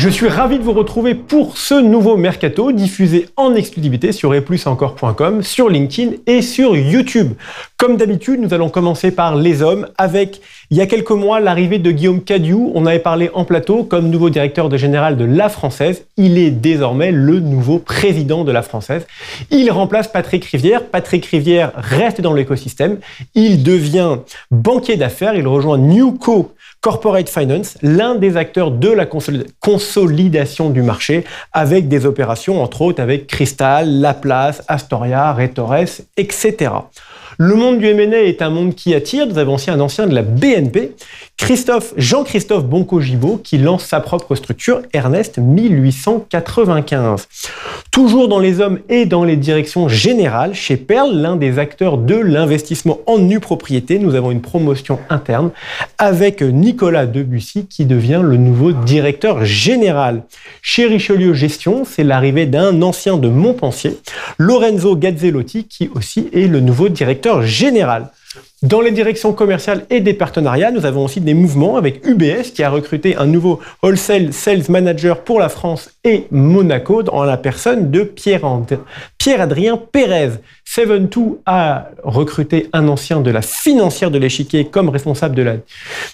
Je suis ravi de vous retrouver pour ce nouveau Mercato diffusé en exclusivité sur etplusencore.com, sur LinkedIn et sur YouTube. Comme d'habitude, nous allons commencer par les hommes avec, il y a quelques mois, l'arrivée de Guillaume Cadieux. On avait parlé en plateau comme nouveau directeur général de La Française. Il est désormais le nouveau président de La Française. Il remplace Patrick Rivière. Patrick Rivière reste dans l'écosystème. Il devient banquier d'affaires. Il rejoint Newco Corporate Finance, l'un des acteurs de la consolidation du marché, avec des opérations, entre autres, avec Cristal, Laplace, Astoria, Retores, etc. Le monde du M&A est un monde qui attire. Nous avons aussi un ancien de la BNP, Jean-Christophe Bonco-Gibaud, qui lance sa propre structure, Ernest 1895. Toujours dans les hommes et dans les directions générales, chez Perle, l'un des acteurs de l'investissement en nue propriété, nous avons une promotion interne avec Nicolas Debussy qui devient le nouveau directeur général. Chez Richelieu Gestion, c'est l'arrivée d'un ancien de Montpensier, Lorenzo Gazzelotti, qui aussi est le nouveau directeur général. Dans les directions commerciales et des partenariats, nous avons aussi des mouvements avec UBS qui a recruté un nouveau Wholesale Sales Manager pour la France et Monaco en la personne de Pierre-Adrien Pérez. 7-2 a recruté un ancien de la financière de l'échiquier comme responsable de la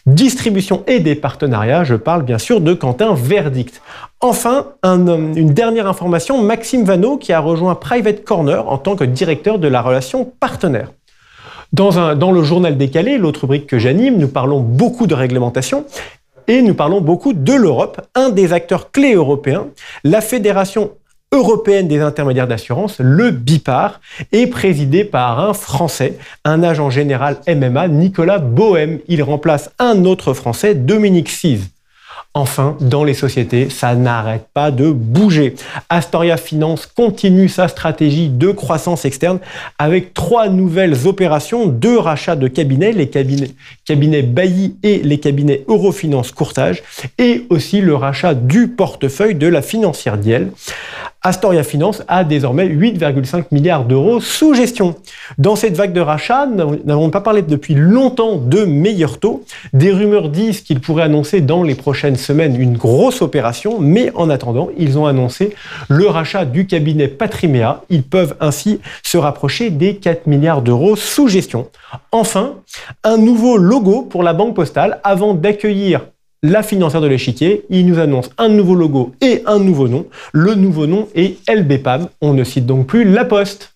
distribution et des partenariats. Je parle bien sûr de Quentin Verdict. Enfin, une dernière information, Maxime Vanneau qui a rejoint Private Corner en tant que directeur de la relation partenaire. Dans le journal décalé, l'autre rubrique que j'anime, nous parlons beaucoup de réglementation et nous parlons beaucoup de l'Europe. Un des acteurs clés européens, la Fédération européenne des intermédiaires d'assurance, le BIPAR, est présidé par un Français, un agent général MMA, Nicolas Bohème. Il remplace un autre Français, Dominique Cise. Enfin, dans les sociétés, ça n'arrête pas de bouger. Astoria Finance continue sa stratégie de croissance externe avec 3 nouvelles opérations, 2 rachats de cabinets, les cabinets Bailly et les cabinets Eurofinance Courtage, et aussi le rachat du portefeuille de la financière Diel. Astoria Finance a désormais 8,5 milliards d'euros sous gestion. Dans cette vague de rachats, nous n'avons pas parlé depuis longtemps de meilleurs taux. Des rumeurs disent qu'ils pourraient annoncer dans les prochaines semaines une grosse opération, mais en attendant, ils ont annoncé le rachat du cabinet Patrimea. Ils peuvent ainsi se rapprocher des 4 milliards d'euros sous gestion. Enfin, un nouveau logo pour la Banque Postale avant d'accueillir la financière de l'échiquier. Il nous annonce un nouveau logo et un nouveau nom. Le nouveau nom est LBPAM. On ne cite donc plus La Poste.